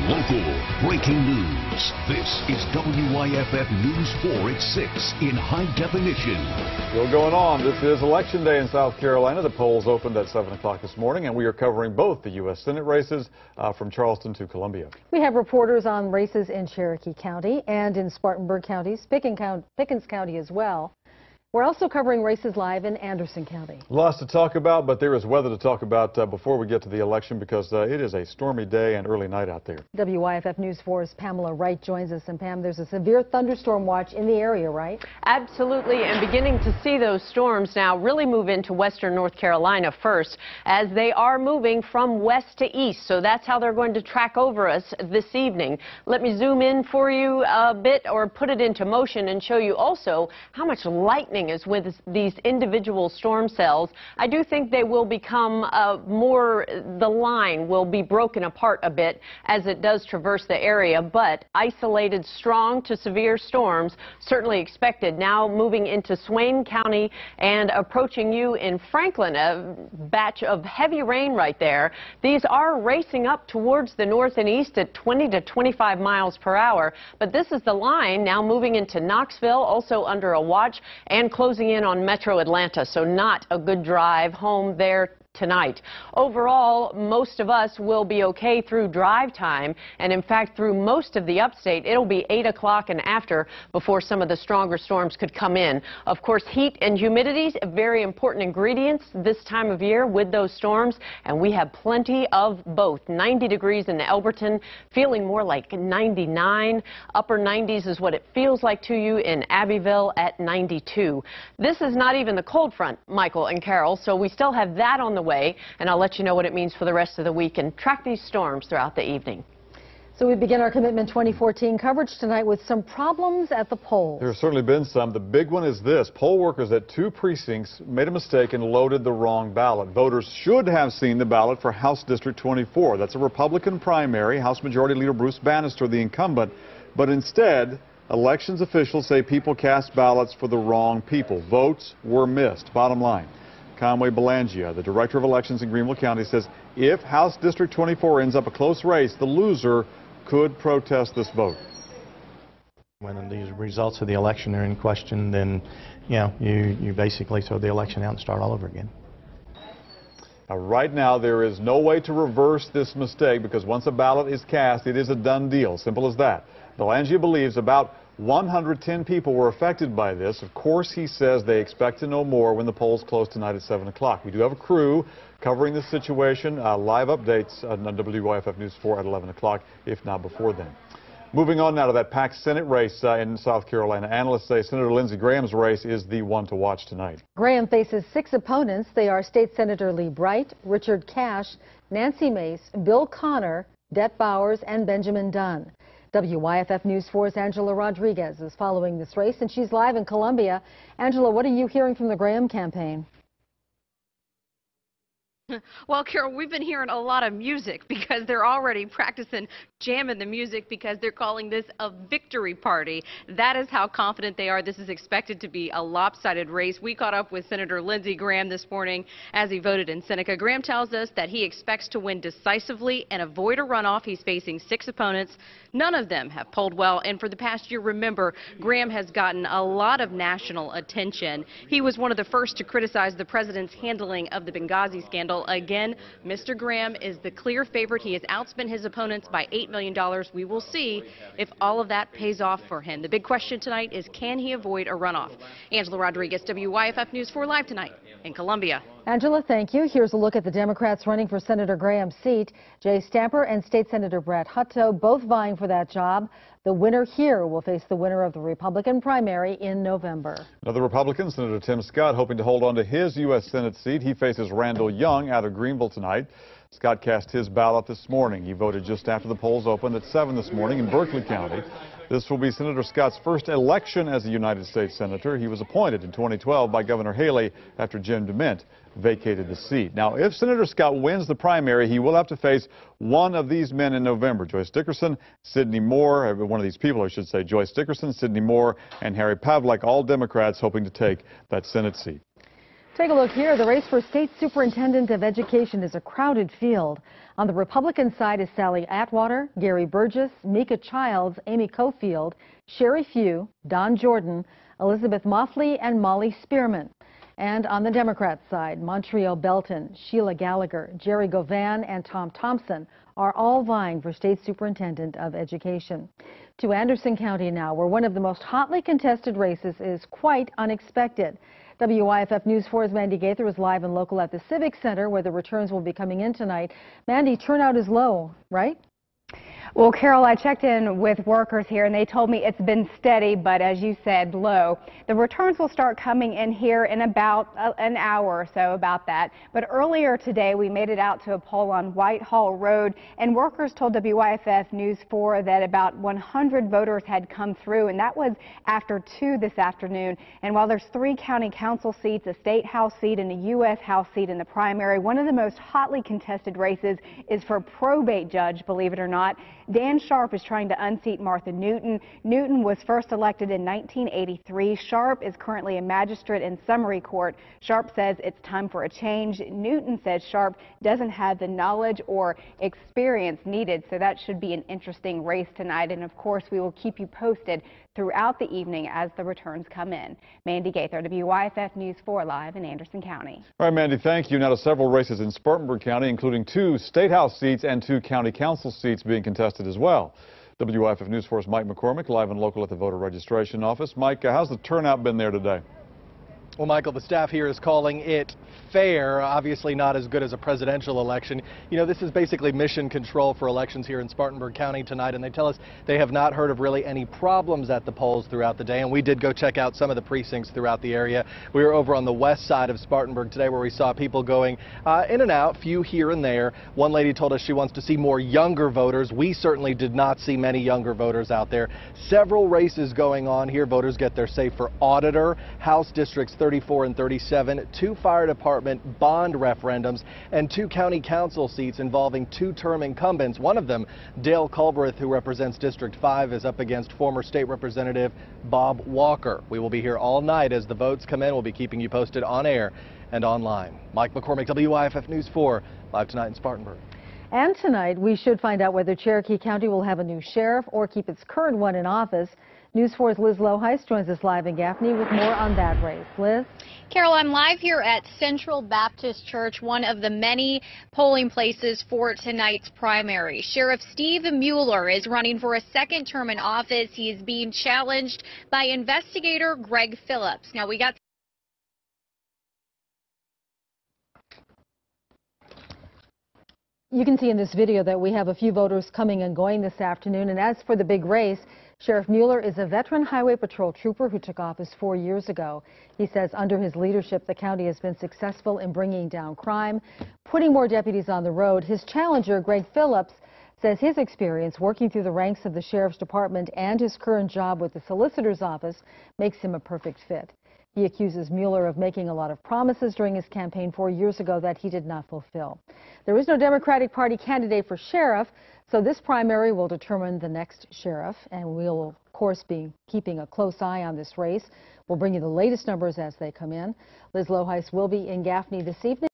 Local breaking news. This is WYFF News 4 at 6 in high definition. Still going on. This is Election Day in South Carolina. The polls opened at 7 o'clock this morning, and we are covering both the U.S. Senate races from Charleston to Columbia. We have reporters on races in Cherokee County and in Spartanburg County, Pickens County as well. We're also covering races live in Anderson County. Lots to talk about, but there is weather to talk about before we get to the election because it is a stormy day and early night out there. WYFF News 4's Pamela Wright joins us. And Pam, there's a severe thunderstorm watch in the area, right? Absolutely, and beginning to see those storms now really move into western North Carolina first as they are moving from west to east. So that's how they're going to track over us this evening. Let me zoom in for you a bit or put it into motion and show you also how much lightning is with these individual storm cells. I do think they will become the line will be broken apart a bit as it does traverse the area, but isolated strong to severe storms certainly expected. Now moving into Swain County and approaching you in Franklin, a batch of heavy rain right there. These are racing up towards the north and east at 20 to 25 miles per hour, but this is the line now moving into Knoxville, also under a watch, and closing in on Metro Atlanta, so not a good drive home there tonight. Overall, most of us will be okay through drive time, and in fact through most of the upstate it'll be 8 o'clock and after before some of the stronger storms could come in. Of course, heat and humidity are very important ingredients this time of year with those storms, and we have plenty of both. 90 degrees in Elberton, feeling more like 99. Upper 90s is what it feels like to you in Abbeville at 92. This is not even the cold front, Michael and Carol, so we still have that on the way, and I'll let you know what it means for the rest of the week and track these storms throughout the evening. So we begin our Commitment 2014 coverage tonight with some problems at the polls. There have certainly been some. The big one is this. Poll workers at 2 precincts made a mistake and loaded the wrong ballot. Voters should have seen the ballot for House District 24. That's a Republican primary. House Majority Leader Bruce Bannister, the incumbent. But instead, elections officials say people cast ballots for the wrong people. Votes were missed. Bottom line. Conway Belangia, the Director of Elections in Greenville County, says if House District 24 ends up a close race, the loser could protest this vote. When these results of the election are in question, then, you basically throw the election out and start all over again. Now, right now, there is no way to reverse this mistake because once a ballot is cast, it is a done deal. Simple as that. Belangia believes about 110 people were affected by this. Of course, he says they expect to know more when the polls close tonight at 7 o'clock. We do have a crew covering this situation. Live updates on WYFF News 4 at 11 o'clock, if not before then. Moving on now to that packed Senate race in South Carolina. Analysts say Senator Lindsey Graham's race is the one to watch tonight. Graham faces 6 opponents. They are State Senator Lee Bright, Richard Cash, Nancy Mace, Bill Connor, Det Bowers, and Benjamin Dunn. WYFF News 4's Angela Rodriguez is following this race, and she's live in Columbia. Angela, what are you hearing from the Graham campaign? Well, Carol, we've been hearing a lot of music because they're already practicing jamming the music because they're calling this a victory party. That is how confident they are. This is expected to be a lopsided race. We caught up with Senator Lindsey Graham this morning as he voted in Seneca. Graham tells us that he expects to win decisively and avoid a runoff. He's facing 6 opponents. None of them have polled well, and for the past year, remember, Graham has gotten a lot of national attention. He was one of the first to criticize the president's handling of the Benghazi scandal. Again, Mr. Graham is the clear favorite. He has outspent his opponents by $8 million. We will see if all of that pays off for him. The big question tonight is, can he avoid a runoff? Angela Rodriguez, WYFF News 4 Live tonight in Columbia. Angela, thank you. Here's a look at the Democrats running for Senator Graham's seat. Jay Stamper and State Senator Brett Hutto both vying for that job. The winner here will face the winner of the Republican primary in November. Another Republican, Senator Tim Scott, hoping to hold on to his U.S. Senate seat. He faces Randall Young out of Greenville tonight. Scott cast his ballot this morning. He voted just after the polls opened at 7 this morning in Berkeley County. This will be Senator Scott's first election as a United States Senator. He was appointed in 2012 by Governor Haley after Jim DeMint vacated the seat. Now, if Senator Scott wins the primary, he will have to face one of these men in November. Joyce Dickerson, Sidney Moore, one of these people, I should say, Joyce Dickerson, Sidney Moore, and Harry Pavlik, all Democrats hoping to take that Senate seat. Take a look here. The race for State Superintendent of Education is a crowded field. On the Republican side is Sally Atwater, Gary Burgess, Mika Childs, Amy Cofield, Sherry Few, Don Jordan, Elizabeth Moffley, and Molly Spearman. And on the Democrat side, Montreal Belton, Sheila Gallagher, Jerry Govan, and Tom Thompson are all vying for State Superintendent of Education. To Anderson County now, where one of the most hotly contested races is quite unexpected. WYFF News 4's Mandy Gaither is live and local at the Civic Center, where the returns will be coming in tonight. Mandy, turnout is low, right? Well, Carol, I checked in with workers here, and they told me it's been steady, but as you said, low. The returns will start coming in here in about an hour or so, about that. But earlier today, we made it out to a poll on Whitehall Road, and workers told WYFF News 4 that about 100 voters had come through, and that was after 2 this afternoon. And while there's 3 county council seats, a state house seat, and a U.S. House seat in the primary, one of the most hotly contested races is for probate judge, believe it or not. Dan Sharp is trying to unseat Martha Newton. Newton was first elected in 1983. Sharp is currently a magistrate in summary court. Sharp says it's time for a change. Newton says Sharp doesn't have the knowledge or experience needed, so that should be an interesting race tonight. And of course, we will keep you posted throughout the evening as the returns come in. Mandy Gaither, WYFF News 4, live in Anderson County. All right, Mandy, thank you. Now to several races in Spartanburg County, including 2 State House seats and 2 County Council seats being contested as well. WYFF News 4's Mike McCormick, live and local at the voter registration office. Mike, how's the turnout been there today? Well, Michael, the staff here is calling it fair, obviously not as good as a presidential election. You know, this is basically mission control for elections here in Spartanburg County tonight, and they tell us they have not heard of really any problems at the polls throughout the day, and we did go check out some of the precincts throughout the area. We were over on the west side of Spartanburg today, where we saw people going in and out, few here and there. One lady told us she wants to see more younger voters. We certainly did not see many younger voters out there. Several races going on here. Voters get their say for auditor, House districts 34 and 37, 2 fire department bond referendums, and 2 county council seats involving 2-term incumbents. One of them, Dale Culbreth, who represents District 5, is up against former state representative Bob Walker. We will be here all night as the votes come in. We'll be keeping you posted on air and online. Mike McCormick, WYFF News 4, live tonight in Spartanburg. And tonight, we should find out whether Cherokee County will have a new sheriff or keep its current one in office. News 4's Liz Loheis joins us live in Gaffney with more on that race. Liz? Carol, I'm live here at Central Baptist Church, one of the many polling places for tonight's primary. Sheriff Steve Mueller is running for a 2nd term in office. He is being challenged by investigator Greg Phillips. Now, we got You can see in this video that we have a few voters coming and going this afternoon. And as for the big race, Sheriff Mueller is a veteran Highway Patrol trooper who took office 4 years ago. He says under his leadership, the county has been successful in bringing down crime, putting more deputies on the road. His challenger, Greg Phillips, says his experience working through the ranks of the Sheriff's Department and his current job with the Solicitor's Office makes him a perfect fit. He accuses Mueller of making a lot of promises during his campaign 4 years ago that he did not fulfill. There is no Democratic Party candidate for sheriff, so this primary will determine the next sheriff, and we'll, of course, be keeping a close eye on this race. We'll bring you the latest numbers as they come in. Liz Loheis will be in Gaffney this evening.